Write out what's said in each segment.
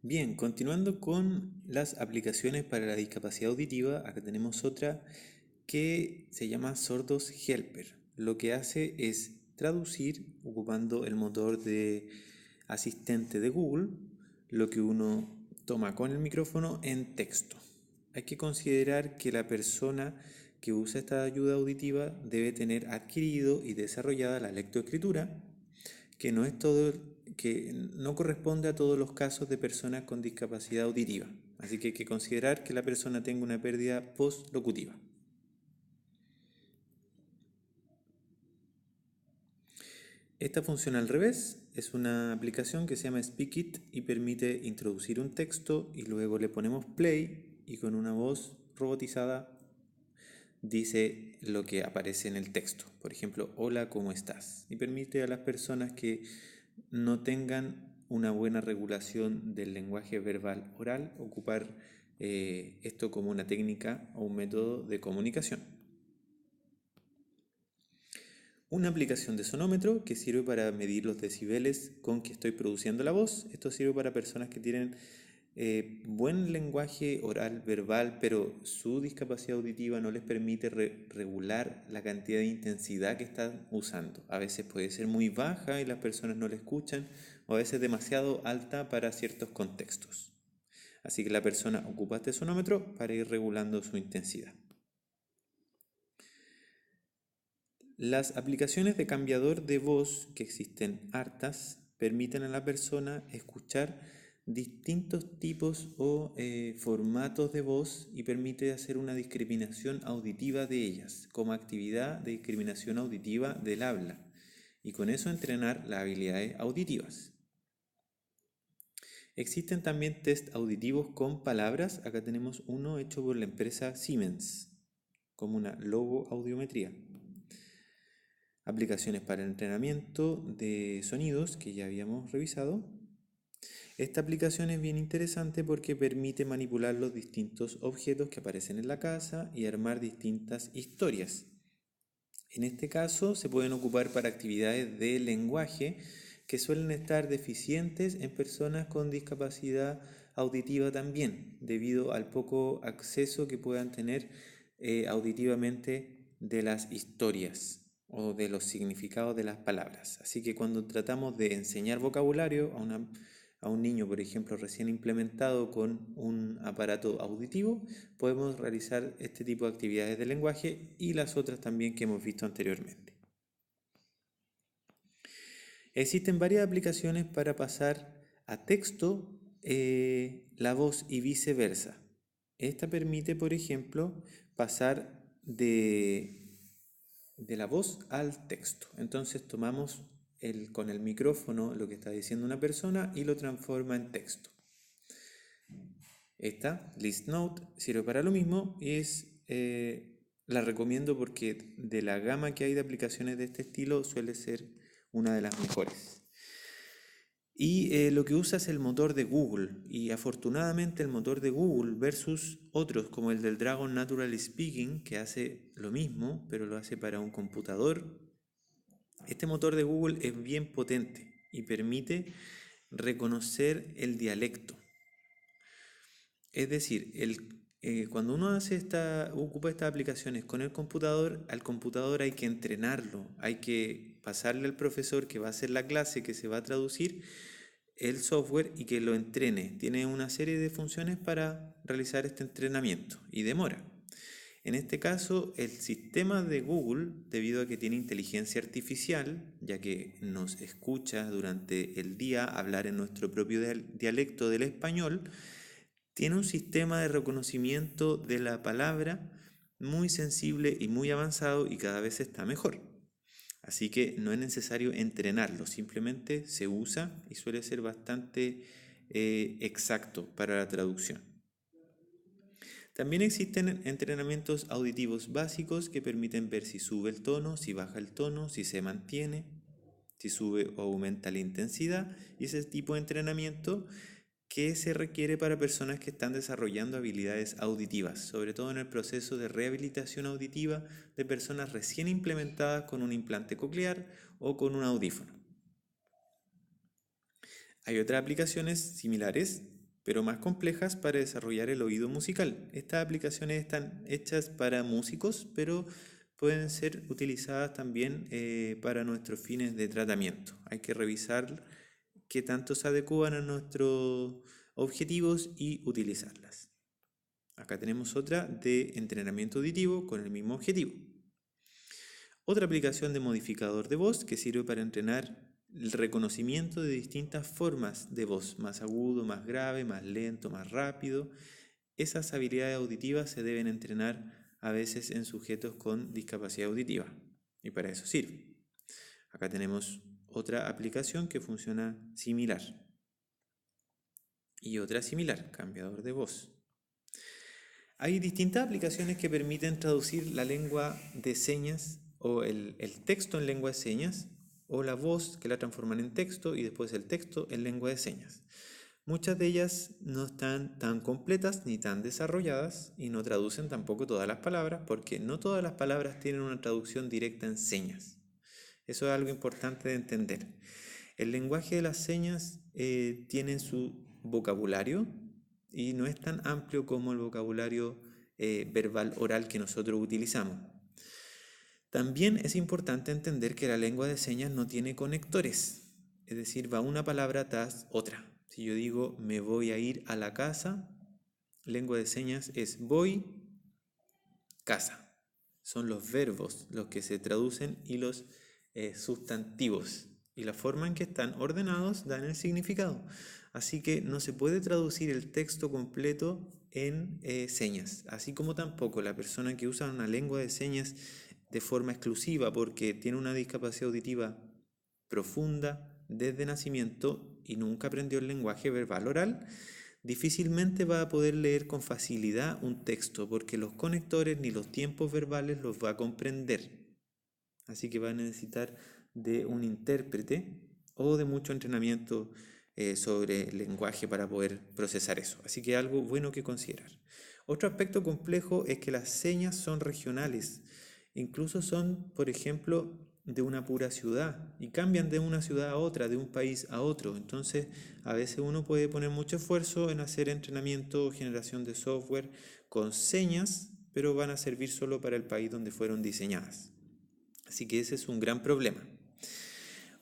Bien, continuando con las aplicaciones para la discapacidad auditiva, acá tenemos otra que se llama Sordos Helper. Lo que hace es traducir ocupando el motor de asistente de Google lo que uno toma con el micrófono en texto. Hay que considerar que la persona que usa esta ayuda auditiva debe tener adquirido y desarrollada la lectoescritura, que no es todo, que no corresponde a todos los casos de personas con discapacidad auditiva. Así que hay que considerar que la persona tenga una pérdida postlocutiva. Esta funciona al revés, es una aplicación que se llama Speakit y permite introducir un texto y luego le ponemos play y con una voz robotizada dice lo que aparece en el texto. Por ejemplo, hola, ¿cómo estás? Y permite a las personas que no tengan una buena regulación del lenguaje verbal oral ocupar esto como una técnica o un método de comunicación. Una aplicación de sonómetro que sirve para medir los decibeles con que estoy produciendo la voz. Esto sirve para personas que tienen buen lenguaje oral, verbal, pero su discapacidad auditiva no les permite regular la cantidad de intensidad que están usando. A veces puede ser muy baja y las personas no la escuchan, o a veces demasiado alta para ciertos contextos. Así que la persona ocupa este sonómetro para ir regulando su intensidad. Las aplicaciones de cambiador de voz, que existen hartas, permiten a la persona escuchar distintos tipos o formatos de voz y permite hacer una discriminación auditiva de ellas, como actividad de discriminación auditiva del habla, y con eso entrenar las habilidades auditivas. Existen también test auditivos con palabras. Acá tenemos uno hecho por la empresa Siemens, como una logoaudiometría. Aplicaciones para el entrenamiento de sonidos que ya habíamos revisado. Esta aplicación es bien interesante porque permite manipular los distintos objetos que aparecen en la casa y armar distintas historias. En este caso se pueden ocupar para actividades de lenguaje que suelen estar deficientes en personas con discapacidad auditiva también, debido al poco acceso que puedan tener auditivamente de las historias o de los significados de las palabras. Así que cuando tratamos de enseñar vocabulario a un niño, por ejemplo, recién implementado con un aparato auditivo, podemos realizar este tipo de actividades de lenguaje y las otras también que hemos visto anteriormente. Existen varias aplicaciones para pasar a texto la voz y viceversa. Esta permite, por ejemplo, pasar de la voz al texto. Entonces tomamos con el micrófono lo que está diciendo una persona y lo transforma en texto. Esta, ListNote, sirve para lo mismo y la recomiendo porque de la gama que hay de aplicaciones de este estilo suele ser una de las mejores. Y lo que usa es el motor de Google. Y afortunadamente el motor de Google versus otros como el del Dragon Natural Speaking, que hace lo mismo, pero lo hace para un computador. Este motor de Google es bien potente y permite reconocer el dialecto. Es decir, cuando uno ocupa estas aplicaciones con el computador, al computador hay que entrenarlo, hay que pasarle al profesor que va a hacer la clase, que se va a traducir el software y que lo entrene. Tiene una serie de funciones para realizar este entrenamiento y demora. En este caso, el sistema de Google, debido a que tiene inteligencia artificial, ya que nos escucha durante el día hablar en nuestro propio dialecto del español, tiene un sistema de reconocimiento de la palabra muy sensible y muy avanzado y cada vez está mejor. Así que no es necesario entrenarlo, simplemente se usa y suele ser bastante exacto para la traducción. También existen entrenamientos auditivos básicos que permiten ver si sube el tono, si baja el tono, si se mantiene, si sube o aumenta la intensidad, y ese tipo de entrenamiento que se requiere para personas que están desarrollando habilidades auditivas, sobre todo en el proceso de rehabilitación auditiva de personas recién implementadas con un implante coclear o con un audífono. Hay otras aplicaciones similares pero más complejas para desarrollar el oído musical. Estas aplicaciones están hechas para músicos, pero pueden ser utilizadas también para nuestros fines de tratamiento. Hay que revisar qué tanto se adecuan a nuestros objetivos y utilizarlas. Acá tenemos otra de entrenamiento auditivo con el mismo objetivo. Otra aplicación de modificador de voz que sirve para entrenar el reconocimiento de distintas formas de voz, más agudo, más grave, más lento, más rápido. Esas habilidades auditivas se deben entrenar a veces en sujetos con discapacidad auditiva y para eso sirve. Acá tenemos otra aplicación que funciona similar y otra similar, cambiador de voz. Hay distintas aplicaciones que permiten traducir la lengua de señas o el texto en lengua de señas o la voz que la transforman en texto y después el texto en lengua de señas. Muchas de ellas no están tan completas ni tan desarrolladas y no traducen tampoco todas las palabras porque no todas las palabras tienen una traducción directa en señas. Eso es algo importante de entender. El lenguaje de las señas tiene su vocabulario y no es tan amplio como el vocabulario verbal oral que nosotros utilizamos. También es importante entender que la lengua de señas no tiene conectores, es decir, va una palabra tras otra. Si yo digo me voy a ir a la casa, lengua de señas es voy, casa. Son los verbos los que se traducen y los sustantivos. Y la forma en que están ordenados dan el significado. Así que no se puede traducir el texto completo en señas. Así como tampoco la persona que usa una lengua de señas de forma exclusiva porque tiene una discapacidad auditiva profunda desde nacimiento y nunca aprendió el lenguaje verbal oral, difícilmente va a poder leer con facilidad un texto porque los conectores ni los tiempos verbales los va a comprender. Así que va a necesitar de un intérprete o de mucho entrenamiento sobre lenguaje para poder procesar eso. Así que algo bueno que considerar. Otro aspecto complejo es que las señas son regionales. Incluso son, por ejemplo, de una pura ciudad y cambian de una ciudad a otra, de un país a otro. Entonces, a veces uno puede poner mucho esfuerzo en hacer entrenamiento o generación de software con señas, pero van a servir solo para el país donde fueron diseñadas. Así que ese es un gran problema.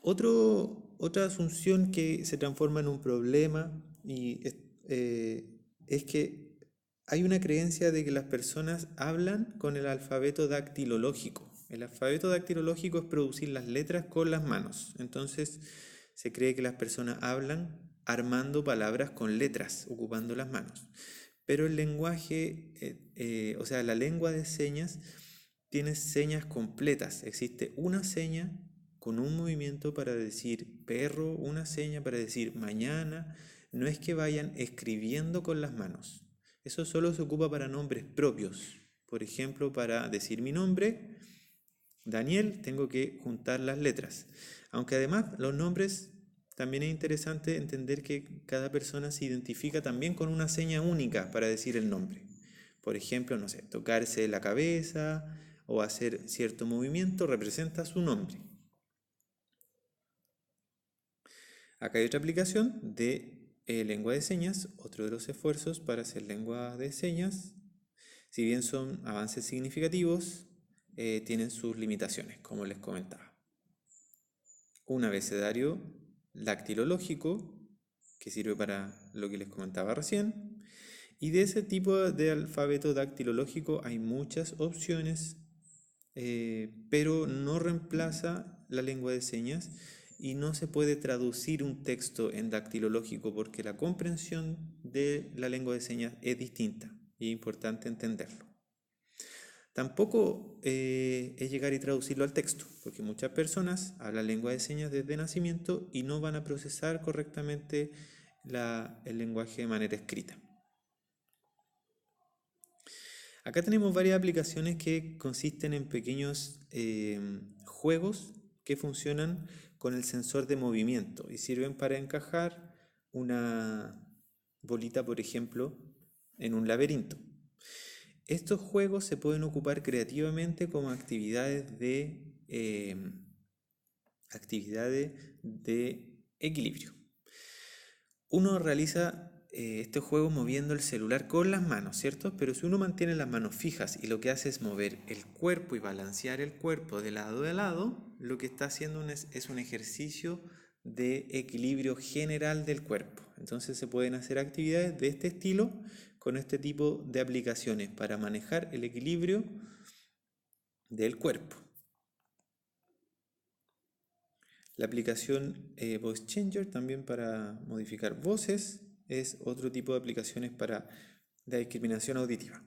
Otra asunción que se transforma en un problema es que hay una creencia de que las personas hablan con el alfabeto dactilológico. El alfabeto dactilológico es producir las letras con las manos. Entonces se cree que las personas hablan armando palabras con letras, ocupando las manos. Pero el lenguaje, o sea, la lengua de señas tiene señas completas. Existe una seña con un movimiento para decir perro, una seña para decir mañana. No es que vayan escribiendo con las manos. Eso solo se ocupa para nombres propios. Por ejemplo, para decir mi nombre, Daniel, tengo que juntar las letras. Aunque además los nombres, también es interesante entender que cada persona se identifica también con una seña única para decir el nombre. Por ejemplo, no sé, tocarse la cabeza o hacer cierto movimiento representa su nombre. Acá hay otra aplicación de lengua de señas, otro de los esfuerzos para hacer lengua de señas. Si bien son avances significativos, tienen sus limitaciones, como les comentaba. Un abecedario dactilológico, que sirve para lo que les comentaba recién. Y de ese tipo de alfabeto dactilológico hay muchas opciones, pero no reemplaza la lengua de señas y no se puede traducir un texto en dactilológico porque la comprensión de la lengua de señas es distinta y es importante entenderlo. Tampoco es llegar y traducirlo al texto, porque muchas personas hablan lengua de señas desde nacimiento y no van a procesar correctamente el lenguaje de manera escrita. Acá tenemos varias aplicaciones que consisten en pequeños juegos que funcionan con el sensor de movimiento y sirven para encajar una bolita, por ejemplo, en un laberinto. Estos juegos se pueden ocupar creativamente como actividades de equilibrio. Uno realiza este juego moviendo el celular con las manos, ¿cierto? Pero si uno mantiene las manos fijas y lo que hace es mover el cuerpo y balancear el cuerpo de lado a lado, lo que está haciendo es un ejercicio de equilibrio general del cuerpo. Entonces se pueden hacer actividades de este estilo con este tipo de aplicaciones para manejar el equilibrio del cuerpo. La aplicación Voice Changer también para modificar voces es otro tipo de aplicaciones para la discriminación auditiva.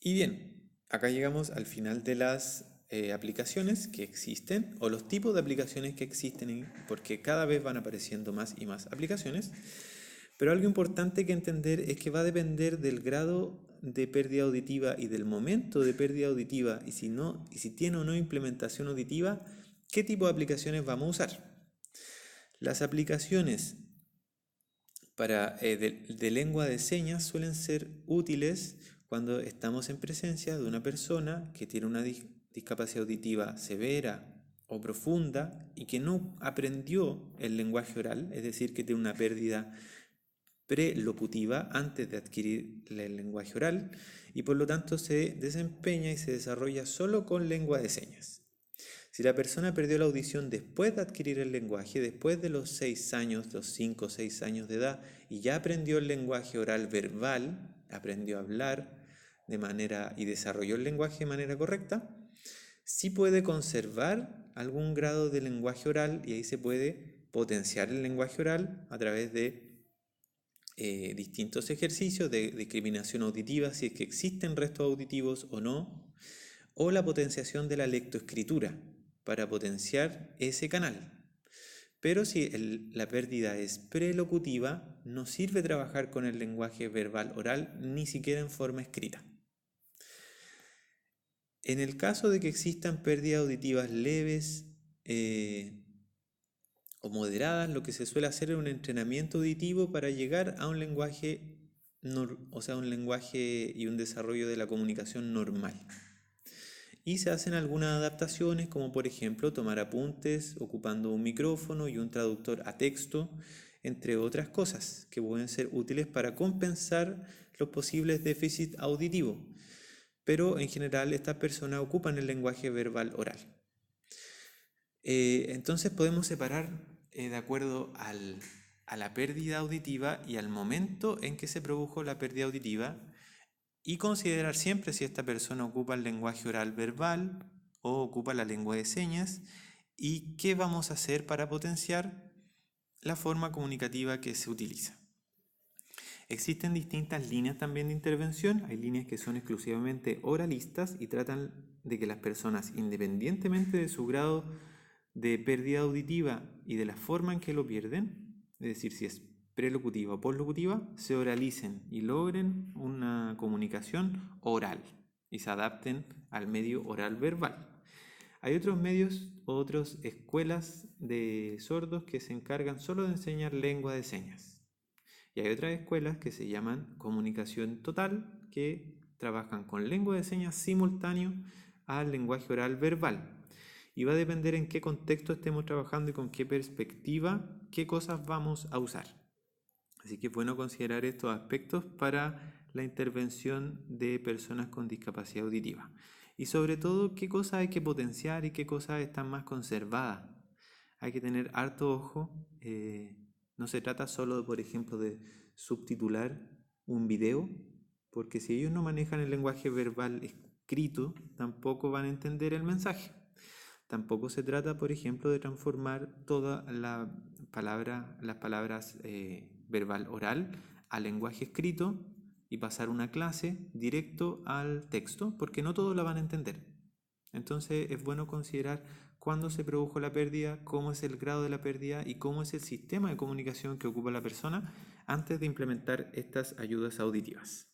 Y bien, acá llegamos al final de las aplicaciones que existen o los tipos de aplicaciones que existen, porque cada vez van apareciendo más y más aplicaciones. Pero algo importante que entender es que va a depender del grado de pérdida auditiva y del momento de pérdida auditiva y si tiene o no implementación auditiva, qué tipo de aplicaciones vamos a usar. Las aplicaciones de lengua de señas suelen ser útiles cuando estamos en presencia de una persona que tiene una discapacidad auditiva severa o profunda y que no aprendió el lenguaje oral, es decir, que tiene una pérdida prelocutiva antes de adquirir el lenguaje oral y por lo tanto se desempeña y se desarrolla solo con lengua de señas. Si la persona perdió la audición después de adquirir el lenguaje, después de los 6 años, los 5 o 6 años de edad, y ya aprendió el lenguaje oral verbal, aprendió a hablar y desarrolló el lenguaje de manera correcta, sí puede conservar algún grado de lenguaje oral y ahí se puede potenciar el lenguaje oral a través de distintos ejercicios de discriminación auditiva, si es que existen restos auditivos o no, o la potenciación de la lectoescritura para potenciar ese canal. Pero si la pérdida es prelocutiva, no sirve trabajar con el lenguaje verbal oral ni siquiera en forma escrita. En el caso de que existan pérdidas auditivas leves o moderadas, lo que se suele hacer es un entrenamiento auditivo para llegar a un lenguaje, un lenguaje y un desarrollo de la comunicación normal. Y se hacen algunas adaptaciones, como por ejemplo tomar apuntes ocupando un micrófono y un traductor a texto, entre otras cosas que pueden ser útiles para compensar los posibles déficits auditivos. Pero en general estas personas ocupan el lenguaje verbal oral. Entonces podemos separar de acuerdo a la pérdida auditiva y al momento en que se produjo la pérdida auditiva y considerar siempre si esta persona ocupa el lenguaje oral verbal o ocupa la lengua de señas y qué vamos a hacer para potenciar la forma comunicativa que se utiliza. Existen distintas líneas también de intervención. Hay líneas que son exclusivamente oralistas y tratan de que las personas, independientemente de su grado de pérdida auditiva y de la forma en que lo pierden, es decir, si es prelocutiva o poslocutiva, se oralicen y logren una comunicación oral y se adapten al medio oral verbal. Hay otros medios, otras escuelas de sordos que se encargan solo de enseñar lengua de señas. Y hay otras escuelas que se llaman comunicación total, que trabajan con lengua de señas simultáneo al lenguaje oral verbal. Y va a depender en qué contexto estemos trabajando y con qué perspectiva, qué cosas vamos a usar. Así que es bueno considerar estos aspectos para la intervención de personas con discapacidad auditiva. Y sobre todo, qué cosas hay que potenciar y qué cosas están más conservadas. Hay que tener harto ojo. No se trata solo, por ejemplo, de subtitular un video, porque si ellos no manejan el lenguaje verbal escrito, tampoco van a entender el mensaje. Tampoco se trata, por ejemplo, de transformar todas las palabras verbal oral al lenguaje escrito y pasar una clase directo al texto, porque no todos la van a entender. Entonces es bueno considerar cuándo se produjo la pérdida, cómo es el grado de la pérdida y cómo es el sistema de comunicación que ocupa la persona antes de implementar estas ayudas auditivas.